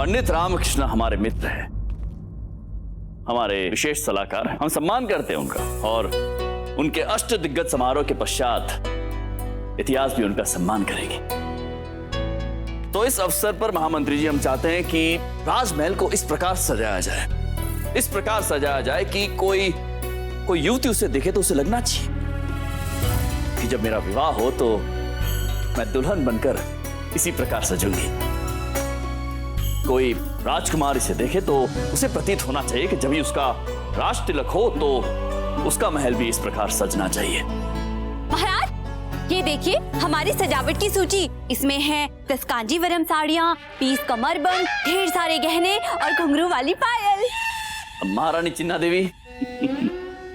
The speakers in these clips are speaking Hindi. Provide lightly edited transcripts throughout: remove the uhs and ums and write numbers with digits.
पंडित रामकृष्ण हमारे मित्र हैं, हमारे विशेष सलाहकार हैं। हम सम्मान करते हैं उनका, और उनके अष्ट दिग्गज समारोह के पश्चात इतिहास भी उनका सम्मान करेगी। तो इस अवसर पर महामंत्री जी, हम चाहते हैं कि राजमहल को इस प्रकार सजाया जाए, इस प्रकार सजाया जाए कि कोई युवती उसे देखे तो उसे लगना चाहिए कि जब मेरा विवाह हो तो मैं दुल्हन बनकर इसी प्रकार सजूंगी। कोई राजकुमार इसे देखे तो उसे प्रतीत होना चाहिए कि जब भी उसका राज तिलक हो तो उसका महल भी इस प्रकार सजना चाहिए। महाराज, ये देखिए हमारी सजावट की सूची। इसमें है 10 कांजीवरम साड़ियाँ, 20 कमरबंद, ढेर सारे गहने और घुंघरू वाली पायल। महारानी चिन्ना देवी,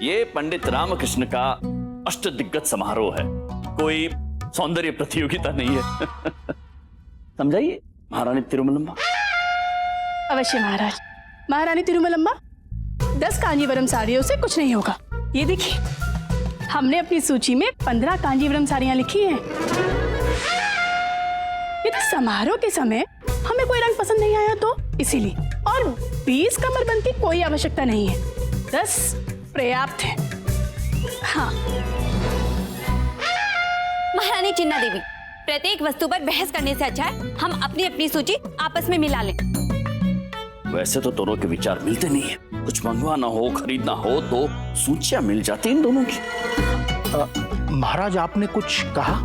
ये पंडित रामकृष्ण का अष्ट दिग्गज समारोह है, कोई सौंदर्य प्रतियोगिता नहीं है। समझाइए महारानी तिरुमलम्बा। अवश्य महाराज। महारानी तिरुमलम्बा, 10 कांजीवरम साड़ियों से कुछ नहीं होगा। ये देखिए, हमने अपनी सूची में 15 कांजीवरम साड़ियां लिखी हैं। यदि समारोह के समय हमें कोई रंग पसंद नहीं आया तो इसीलिए, और 20 कमरबंद की कोई आवश्यकता नहीं है, 10 पर्याप्त है। हाँ महारानी चिन्ना देवी, प्रत्येक वस्तु पर बहस करने से अच्छा है हम अपनी अपनी सूची आपस में मिला लें। वैसे तो दोनों के विचार मिलते नहीं है, कुछ मंगवाना हो, खरीदना हो तो सूचियां मिल जाती इन दोनों की। महाराज, आपने कुछ कहा?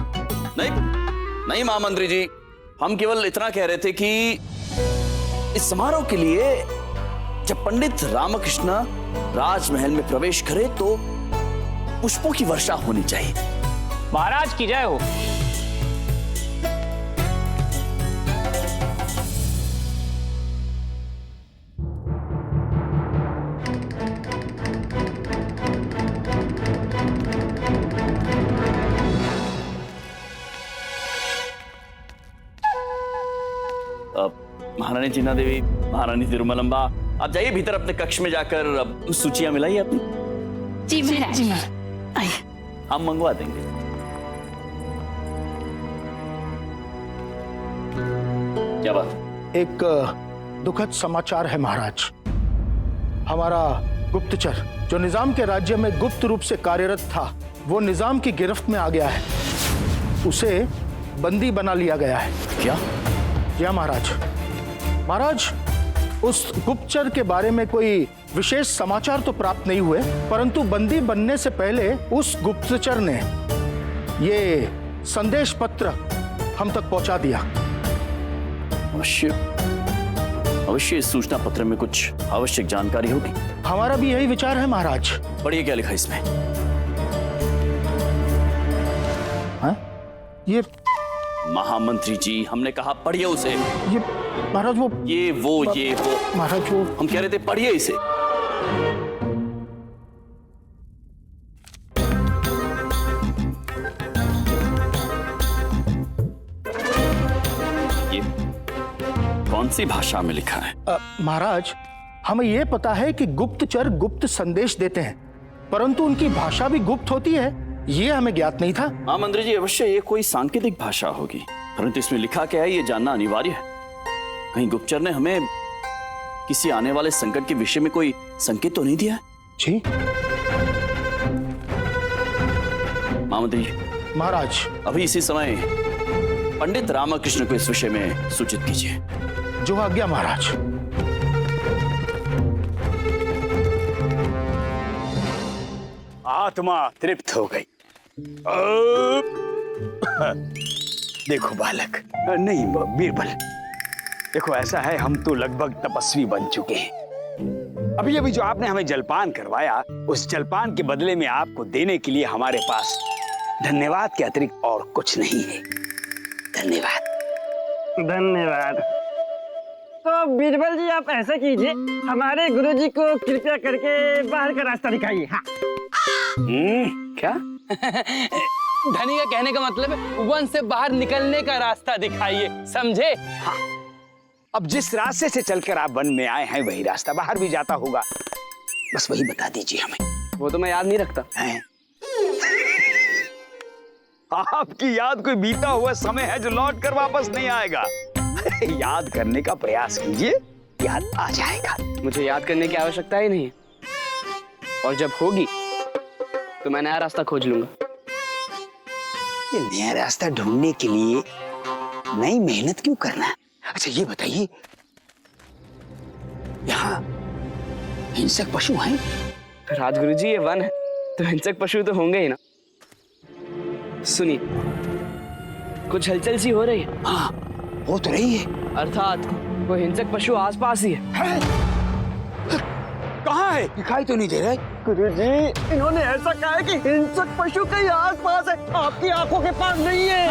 नहीं महामंत्री जी, हम केवल इतना कह रहे थे कि इस समारोह के लिए जब पंडित रामकृष्ण राजमहल में प्रवेश करे तो पुष्पों की वर्षा होनी चाहिए। महाराज की जय हो। महारानी चिन्ना देवी, महारानी तिरुमलम्बा, आप जाइए भीतर अपने कक्ष में जाकर सूचियां मिलाइए अपनी। जी महाराज। जी महाराज, आइए। हम मंगवा देंगे। क्या बात? एक दुखद समाचार है महाराज। हमारा गुप्तचर जो निजाम के राज्य में गुप्त रूप से कार्यरत था, वो निजाम की गिरफ्त में आ गया है। उसे बंदी बना लिया गया है। क्या? क्या महाराज? महाराज, उस गुप्तचर के बारे में कोई विशेष समाचार तो प्राप्त नहीं हुए, परंतु बंदी बनने से पहले उस गुप्तचर ने ये संदेश पत्र हम तक पहुंचा दिया। अवश्य इस सूचना पत्र में कुछ आवश्यक जानकारी होगी। हमारा भी यही विचार है महाराज। पढ़िए क्या लिखा इसमें। हाँ? ये महामंत्री जी, हमने कहा पढ़िए उसे। ये महाराज वो महाराज वो हम कह रहे थे पढ़िए इसे। ये कौन सी भाषा में लिखा है? महाराज, हमें यह पता है कि गुप्तचर गुप्त संदेश देते हैं, परंतु उनकी भाषा भी गुप्त होती है, ये हमें ज्ञात नहीं था। हाँ मंत्री जी, अवश्य ये कोई सांकेतिक भाषा होगी, परंतु इसमें लिखा क्या है ये जानना अनिवार्य है। कहीं गुप्तचर ने हमें किसी आने वाले संकट के विषय में कोई संकेत तो नहीं दिया? जी महामंत्री जी। महाराज, अभी इसी समय पंडित रामकृष्ण को इस विषय में सूचित कीजिए। जो आज्ञा महाराज। आत्मा तृप्त हो गई। देखो बालक, नहीं बीरबल, देखो ऐसा है, हम तो लगभग तपस्वी बन चुके हैं। अभी अभी जो आपने हमें जलपान करवाया, उस जलपान के बदले में आपको देने के लिए हमारे पास धन्यवाद के अतिरिक्त और कुछ नहीं है। धन्यवाद। धन्यवाद। तो बीरबल जी, आप ऐसा कीजिए, हमारे गुरुजी को कृपया करके बाहर का रास्ता दिखाइए। हाँ। क्या? धनी का कहने का मतलब है वन से बाहर निकलने का रास्ता दिखाइए, समझे? हाँ। अब जिस रास्ते से चलकर आप वन में आए हैं वही रास्ता बाहर भी जाता होगा, बस वही बता दीजिए हमें। वो तो मैं याद नहीं रखता। आपकी याद कोई बीता हुआ समय है जो लौट कर वापस नहीं आएगा। याद करने का प्रयास कीजिए, याद आ जाएगा। मुझे याद करने की आवश्यकता ही नहीं है, और जब होगी तो मैं नया रास्ता खोज लूंगा। ये नया रास्ता ढूंढने के लिए नई मेहनत क्यों करना है? अच्छा ये बताइए, यहाँ हिंसक पशु हैं? राजगुरु जी, ये वन है तो हिंसक पशु तो होंगे ही ना। सुनिए, कुछ हलचल सी हो रही है। हाँ, हो तो रही है। अर्थात वो हिंसक पशु आसपास ही है। कहाँ है? दिखाई तो नहीं दे रहा। गुरुजी, इन्होंने ऐसा कहा है कि हिंसक पशु कहीं आसपास है, आपकी आंखों के पास नहीं है।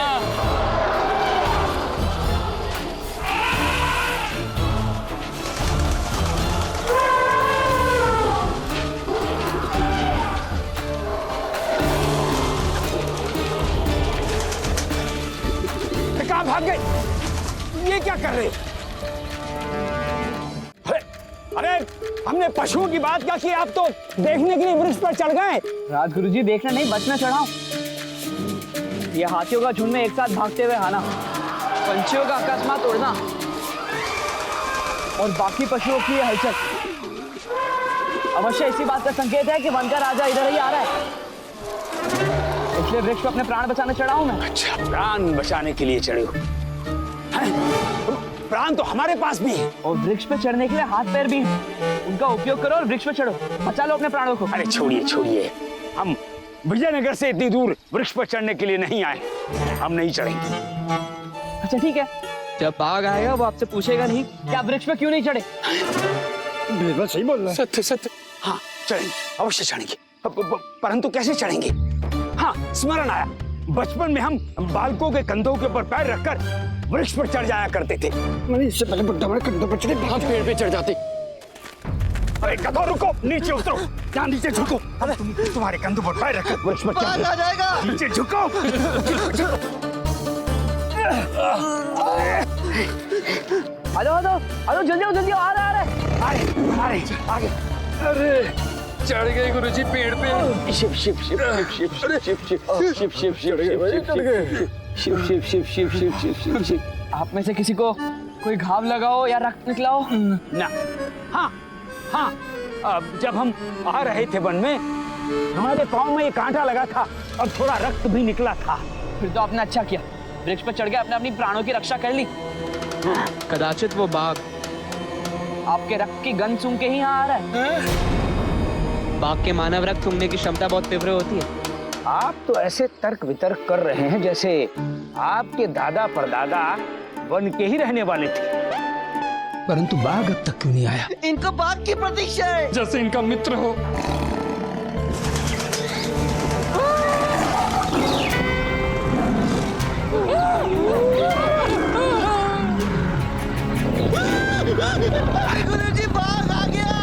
कहाँ भाग गए? ये क्या कर रहे? अरे हमने पशुओं की बात क्या की, आप तो देखने के लिए वृक्ष पर चढ़ गए। राजगुरु जी, देखना नहीं, बचना चढ़ाओ। ये हाथियों का झुंड में एक साथ भागते हुए आना, पंछियों का अकस्मात उड़ना और बाकी पशुओं की ये हलचल अवश्य इसी बात का संकेत है कि वन का राजा इधर ही आ रहा है। इसलिए वृक्ष को अपने प्राण बचाने चढ़ा हूं मैं। अच्छा, प्राण बचाने के लिए चढ़े हो? प्राण तो हमारे पास भी है। और वृक्ष पे चढ़ने के लिए हाथ पैर भी हैं। उनका उपयोग करो और वृक्ष पे चढ़ो, बचा लो अपने प्राणों को। अरे छोड़िए छोड़िए, हम विजयनगर से इतनी दूर वृक्ष पर चढ़ने के लिए नहीं आए, हम नहीं चढ़ेंगे। अच्छा ठीक है, जब बाघ आएगा वो आपसे पूछेगा नहीं कि आप वृक्ष पे क्यों नहीं चढ़े। बिल्कुल सही बोल रहा है। सत्य सत्य। हाँ चढ़ेंगे, अवश्य चढ़ेंगे, परंतु कैसे चढ़ेंगे? हाँ स्मरण आया, बचपन में हम बालकों के कंधों के ऊपर पैर रखकर वृक्ष पर चढ़ जाया करते थे। मैंने इससे पहले बुड्ढा बड़े कंधों पर चढ़े, हम पेड़ पे चढ़ जाते। अरे गधो रुको, नीचे उतरो, यहाँ नीचे झुको। अरे तुम्हारे कंधों पर पैर रखकर वृक्ष पर चढ़ जाएगा। नीचे झुको। हेलो हेलो हेलो, जल्दी आओ जल्दी आओ, आ रहा है। आगे। अरे चढ़ गए गुरुजी पेड़ पे। शिव शिव शिव शिव शिव शिव शिव शिव शिव शिव शिव शिव शिव शिव शिव शिव शिव शिव। आप में से किसी को कोई घाव लगा हो या रक्त निकला हो? ना। हाँ हाँ, अब जब हम आ रहे थे वन में, हमारे पाँव में एक कांटा लगा था और थोड़ा रक्त भी निकला था। फिर तो आपने अच्छा किया, वृक्ष पर चढ़ के आपने अपनी प्राणों की रक्षा कर ली। कदाचित वो बाघ आपके रक्त की गंध सूंघ के ही यहाँ आ रहा है। बाघ के मानव रक्त सूंघने की क्षमता बहुत तीव्र होती है। आप तो ऐसे तर्क वितर्क कर रहे हैं जैसे आपके दादा परदादा वन के ही रहने वाले थे। परंतु बाघ अब तक क्यों नहीं आया? इनको बाघ की प्रतीक्षा है, जैसे इनका मित्र हो। गुरुजी बाघ आ गया।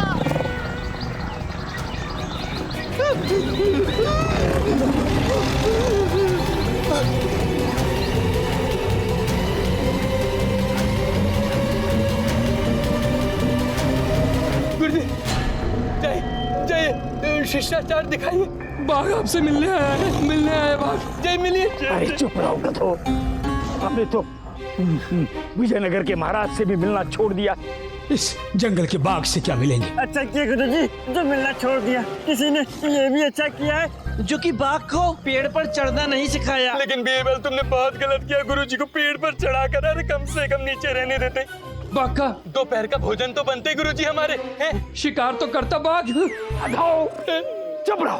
गुरुजी, जय जय शिष्टाचार दिखाइए। बाघ आपसे मिलने आया है, मिलने आया बाघ। जय मिलिए। अरे चुप रहो गधो, आपने तो विजयनगर के महाराज से भी मिलना छोड़ दिया। इस जंगल के बाघ से क्या मिलेंगे? अच्छा किया गुरुजी, जो मिलना छोड़ दिया। किसी ने ये भी अच्छा किया है जो कि बाघ को पेड़ पर चढ़ना नहीं सिखाया। लेकिन बीरबल, तुमने बहुत गलत किया। गुरुजी को पेड़ पर चढ़ाकर अरे कम से कम नीचे रहने देते। बाघ का दोपहर का भोजन तो बनते गुरुजी हमारे हैं, शिकार तो करता बाघ। चुप रहो।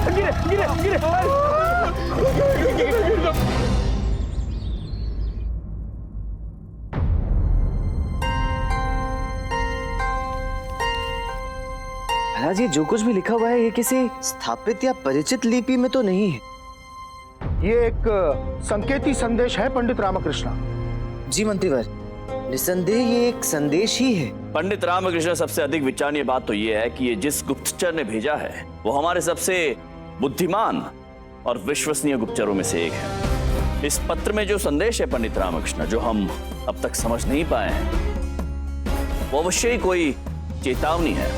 गिरे गिरे गिरे। महाराज, ये जो कुछ भी लिखा हुआ है ये किसी स्थापित या परिचित लिपि में तो नहीं है। ये एक संकेती संदेश है पंडित रामकृष्ण। जी मंत्रीवर, निसंदेह ये एक संदेश ही है। पंडित रामकृष्ण, सबसे अधिक विचारणीय बात तो यह है कि ये जिस गुप्तचर ने भेजा है वो हमारे सबसे बुद्धिमान और विश्वसनीय गुप्तचरों में से एक है। इस पत्र में जो संदेश है पंडित रामकृष्ण, जो हम अब तक समझ नहीं पाए हैं, वो अवश्य ही कोई चेतावनी है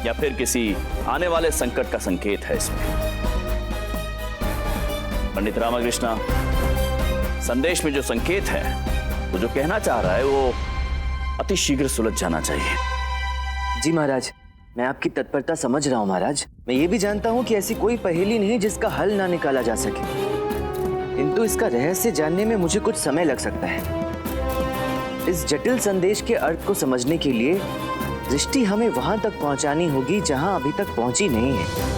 या फिर किसी आने वाले संकट का संकेत है। इसमें पंडित रामकृष्ण, संदेश में जो संकेत है, वो जो कहना चाह रहा है, वो अति शीघ्र सुलझ जाना चाहिए। जी महाराज, मैं आपकी तत्परता समझ रहा हूँ महाराज। मैं ये भी जानता हूँ कि ऐसी कोई पहेली नहीं जिसका हल ना निकाला जा सके, किंतु इसका रहस्य जानने में मुझे कुछ समय लग सकता है। इस जटिल संदेश के अर्थ को समझने के लिए दृष्टि हमें वहां तक पहुंचानी होगी जहां अभी तक पहुंची नहीं है।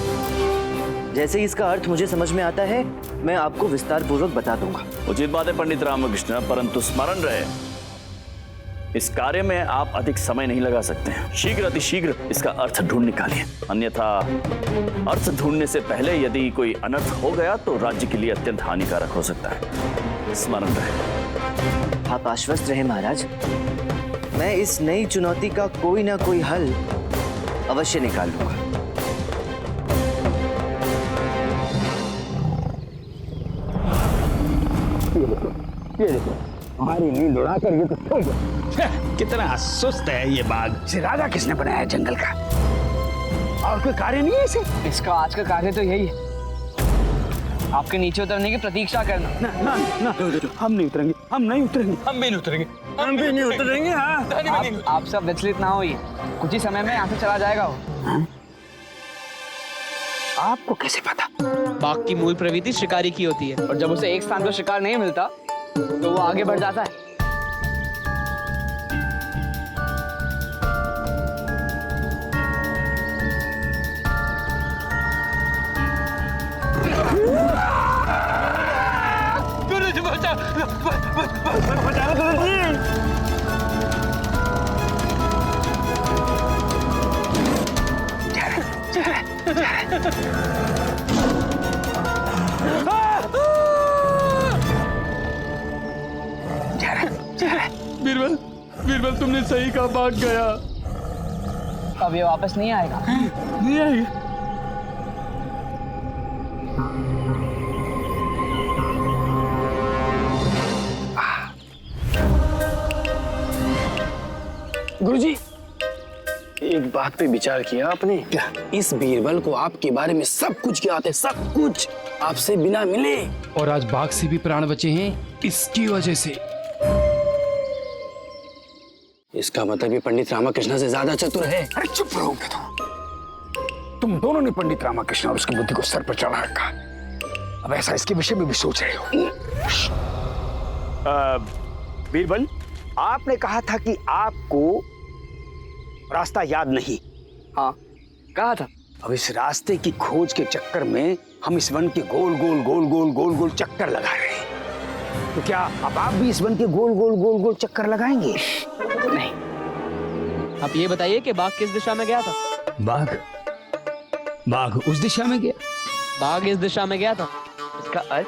जैसे ही इसका अर्थ मुझे समझ में आता है, मैं आपको विस्तार पूर्वक बता दूंगा। उचित बात है पंडित रामकृष्ण, परंतु स्मरण रहे, इस कार्य में आप अधिक समय नहीं लगा सकते हैं। शीघ्र अतिशीघ्र इसका अर्थ ढूंढ निकालिए, अन्यथा अर्थ ढूंढने से पहले यदि कोई अनर्थ हो गया तो राज्य के लिए अत्यंत हानिकारक हो सकता है। स्मरण रहे। आप आश्वस्त रहे महाराज, मैं इस नई चुनौती का कोई ना कोई हल अवश्य निकाल लूंगा। ये देखो, हमारी नींद उड़ा कर ये तो सो गया। कितना सुस्त है ये बाघ। इसे राजा किसने बनाया जंगल का? और कोई कार्य नहीं है इसे? इसका आज का कार्य तो यही है, आपके नीचे उतरने की प्रतीक्षा करना। ना ना ना, हम नहीं उतरेंगे, हम नहीं उतरेंगे, हम भी नहीं उतरेंगे, हम भी नहीं उतरेंगे। हाँ, आप सब विचलित ना होइए, कुछ ही समय में यहाँ से चला जाएगा वो। आपको कैसे पता? बाघ की मूल प्रवृत्ति शिकारी की होती है, और जब उसे एक स्थान पर शिकार नहीं मिलता तो वो आगे बढ़ जाता है। गुरुजी बचा, बचाओ गुरुजी। बीरबल, बीरबल तुमने सही कहा, भाग गया। अब ये वापस नहीं आएगा। नहीं आएगा। गुरुजी, एक बात पे विचार किया आपने? क्या? इस बीरबल को आपके बारे में सब कुछ ज्ञात है, सब कुछ, आपसे बिना मिले। और आज बाघ से भी प्राण बचे हैं इसकी वजह से। इसका मतलब ये पंडित रामकृष्ण से ज्यादा चतुर है। अरे चुप रहोगे तुम दोनों ने पंडित रामकृष्ण और उसकी बुद्धि को सर पर चढ़ा रखा। अब ऐसा इसके विषय में भी सोच रहे हो। बीरबल, आपने कहा था कि आपको रास्ता याद नहीं। हाँ, कहा था। अब इस रास्ते की खोज के चक्कर में हम इस वन के गोल गोल गोल गोल गोल गोल चक्कर लगा रहे हैं। तो क्या अब आप भी इस वन के गोल गोल गोल गोल चक्कर लगाएंगे? नहीं। आप ये बताइए कि बाघ किस दिशा में गया था? बाघ उस दिशा में गया। बाघ इस दिशा में गया था, इसका अर्थ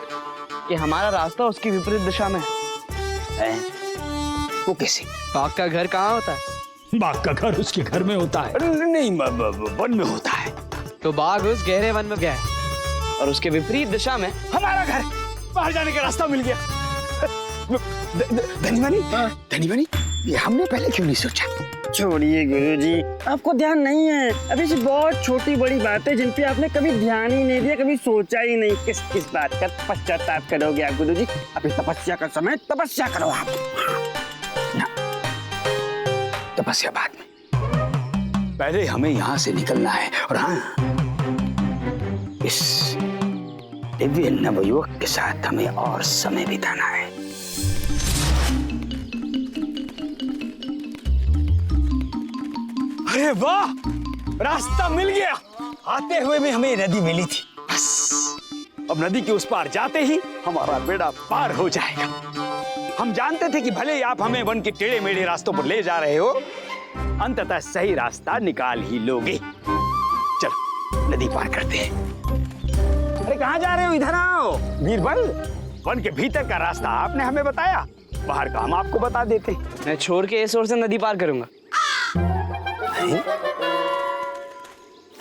कि हमारा रास्ता उसकी विपरीत दिशा में है। वो कैसे? बाघ का घर कहाँ होता है? बाघ का घर उसके घर में होता है। नहीं, वन में होता है। तो बाघ उस गहरे वन में गया है और उसके विपरीत दिशा में हमारा घर। बाहर जाने का रास्ता मिल गया। धनीवानी, ये हमने पहले क्यों नहीं सोचा? छोड़िए गुरुजी, आपको ध्यान नहीं है। अभी से बहुत छोटी बड़ी बातें जिन पे आपने कभी ध्यान ही नहीं दिया, कभी सोचा ही नहीं। किस किस बात का पश्चाताप करोगे आप गुरुजी? अभी तपस्या का समय, तपस्या करो आप। ना, तपस्या बाद में, पहले हमें यहाँ से निकलना है। और हाँ, इस दिव्य नवयुवक के साथ हमें और समय बिताना है। अरे वाह, रास्ता मिल गया। आते हुए भी हमें नदी मिली थी। बस अब नदी के उस पार जाते ही हमारा बेड़ा पार हो जाएगा। हम जानते थे कि भले ही आप हमें वन के टेढ़े मेढ़े रास्तों पर ले जा रहे हो, अंततः सही रास्ता निकाल ही लोगे। चलो नदी पार करते हैं। अरे कहाँ जा रहे हो? इधर आओ। बीरबल, वन के भीतर का रास्ता आपने हमें बताया, बाहर का हम आपको बता देते। मैं छोड़ के इस ओर से नदी पार करूंगा।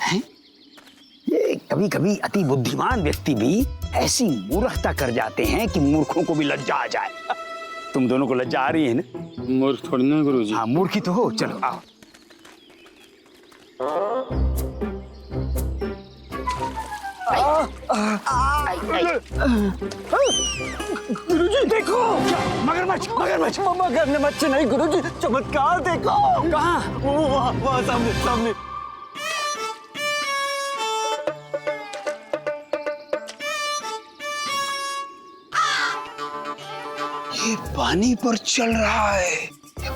हैं? ये कभी कभी अति बुद्धिमान व्यक्ति भी ऐसी मूर्खता कर जाते हैं कि मूर्खों को भी लज्जा आ जाए। तुम दोनों को लज्जा आ रही है ना? मूर्ख थोड़ी ना गुरुजी। हाँ, मूर्ख ही तो हो। चलो आओ। गुरुजी देखो, मगरमच्छ मगरमच्छ मगरमच्छ नहीं गुरुजी, चमत्कार देखो। कहाँ? वहाँ सामने सामने। ये पानी पर चल रहा है।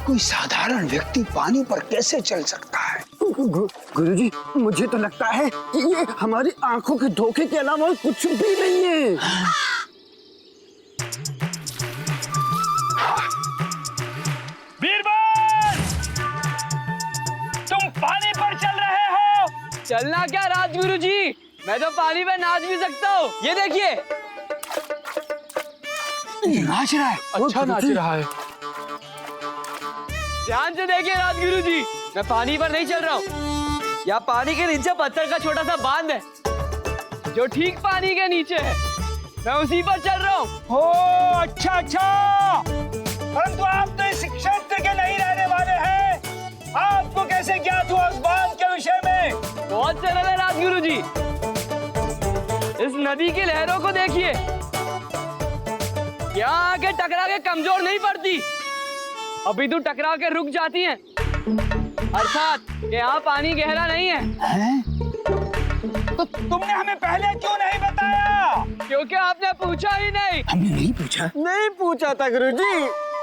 कोई साधारण व्यक्ति पानी पर कैसे चल सकता है? गुरुजी मुझे तो लगता है कि ये हमारी आंखों के धोखे के अलावा कुछ भी नहीं है। बीरबल, तुम पानी पर चल रहे हो? चलना क्या राजगुरु जी, मैं तो पानी में नाच भी सकता हूँ। ये देखिए, नाच रहा है। अच्छा नाच रहा है। ध्यान से देखिए राजगुरु जी, मैं पानी पर नहीं चल रहा हूँ। यहाँ पानी के नीचे पत्थर का छोटा सा बांध है, जो ठीक पानी के नीचे है। मैं उसी पर चल रहा हूँ। ओ अच्छा अच्छा, परंतु आप तो इस क्षेत्र के नहीं रहने वाले हैं। आपको कैसे ज्ञात हुआ उस बांध के विषय में? बहुत सरल है राजगुरु जी, इस नदी की लहरों को देखिए। यहाँ आके टकरा के कमजोर नहीं पड़ती, अभी तो टकरा के रुक जाती हैं। अर्थात यहाँ पानी गहरा नहीं है। तो तुमने हमें पहले क्यों नहीं बताया? क्योंकि आपने पूछा ही नहीं। हमने नहीं पूछा। नहीं पूछा था गुरुजी।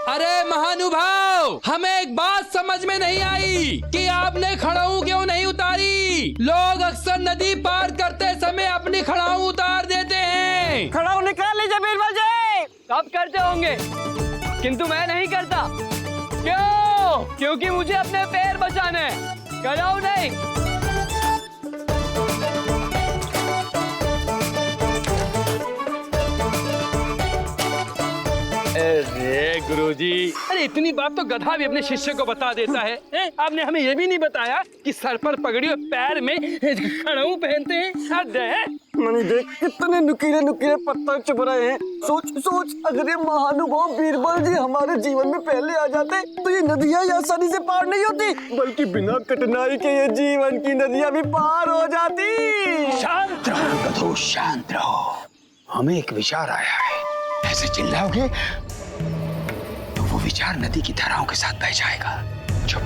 अरे महानुभाव, हमें एक बात समझ में नहीं आई कि आपने खड़ाऊ क्यों नहीं उतारी। लोग अक्सर नदी पार करते समय अपनी खड़ाऊ उतार देते हैं। खड़ाऊ निकाल लीजिए बीरबल जी। सब करते होंगे, किंतु मैं नहीं करता। क्यों? क्योंकि मुझे अपने पैर बचाने हैं, खड़ाऊ नहीं। अरे गुरुजी, अरे इतनी बात तो गधा भी अपने शिष्य को बता देता है, आपने हमें ये भी नहीं बताया कि सर पर पगड़ी और पैर में खड़ाऊ पहनते हैं। हद है। मनी देख कितने नुकीले नुकीले पत्थर चुभ रहे हैं। सोच सोच, अगर ये महानुभाव बीरबल जी हमारे जीवन में पहले आ जाते तो ये नदियाँ आसानी से पार नहीं होती, बल्कि बिना कठिनाई के ये जीवन की नदियाँ भी पार हो जाती। शांत रहो गधो, शांत रहो। हमें एक विचार आया है। ऐसे चिल्लाओगे तो वो विचार नदी की धाराओं के साथ बह जाएगा। चुप।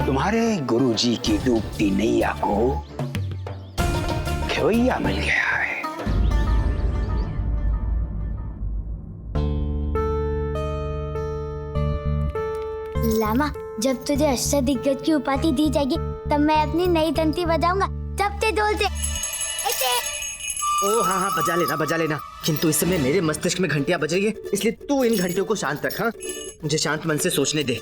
तुम्हारे गुरुजी की डूबती नैया को खेवैया मिल गया है। लामा, जब तुझे अष्टदिग्गज की उपाधि दी जाएगी तब मैं अपनी नई तंती बजाऊंगा, जपते डोलते ऐसे। ओ हाँ बजा लेना, किंतु इस समय मेरे मस्तिष्क में घंटियां बज रही है, इसलिए तू इन घंटियों को शांत रख। हाँ, मुझे शांत मन से सोचने दे।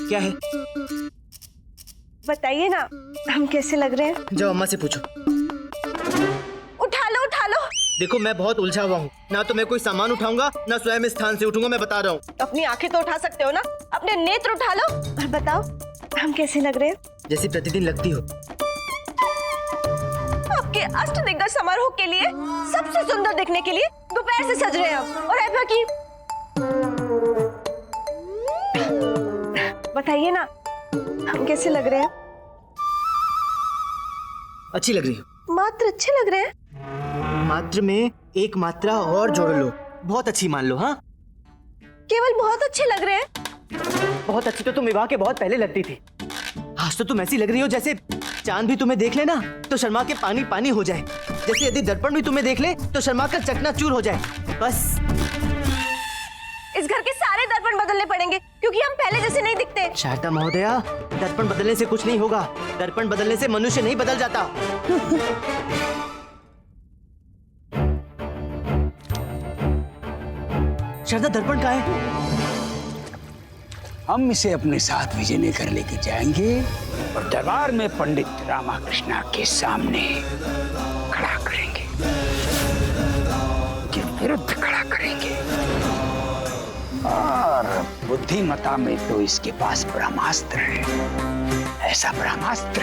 क्या है? बताइए ना, हम कैसे लग रहे हैं? जाओ अम्मा से पूछो। उठा लो उठा लो। देखो मैं बहुत उलझा हुआ हूँ, ना तो मैं कोई सामान उठाऊंगा ना स्वयं इस स्थान से उठूंगा, मैं बता रहा हूँ। अपनी आंखें तो उठा सकते हो ना, अपने नेत्र उठा लो और बताओ हम कैसे लग रहे हैं? जैसी प्रतिदिन लगती हो। आपके अष्टदिग्गज समारोह के लिए सबसे सुंदर दिखने के लिए दोपहर से सज रहे हैं आप। और ऐसा कि बताइए ना, हम कैसे लग रहे हैं? अच्छी लग रही हो। मात्र अच्छे लग रहे हैं? मात्र में एक मात्रा और जोड़ लो, बहुत अच्छी मान लो। हाँ, केवल बहुत अच्छे लग रहे हैं? बहुत अच्छी तो तुम विवाह के बहुत पहले लगती थी। आज तो तुम ऐसी लग रही हो जैसे चांद भी तुम्हें देख ले ना तो शर्मा के पानी पानी हो जाए, जैसे यदि दर्पण भी तुम्हें देख ले तो शर्मा का चकनाचूर हो जाए। बस इस घर के सारे दर्पण बदलने पड़ेंगे क्योंकि हम पहले जैसे नहीं दिखते। शारदा महोदया, दर्पण बदलने से कुछ नहीं होगा, दर्पण बदलने से मनुष्य नहीं बदल जाता। शारदा, दर्पण कहाँ है? हम इसे अपने साथ विजय कर लेके जाएंगे और दरबार में पंडित रामाकृष्णा के सामने खड़ा करेंगे, के विरुद्ध खड़ा करेंगे। और बुद्धिमता में तो इसके पास ब्रह्मास्त्र है, ऐसा ब्रह्मास्त्र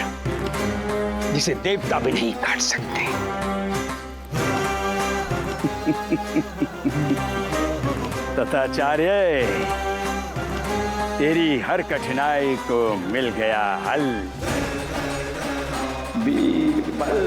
जिसे देवता भी नहीं काट सकते। तथाचार्य, तेरी हर कठिनाई को मिल गया हल। बीरबल।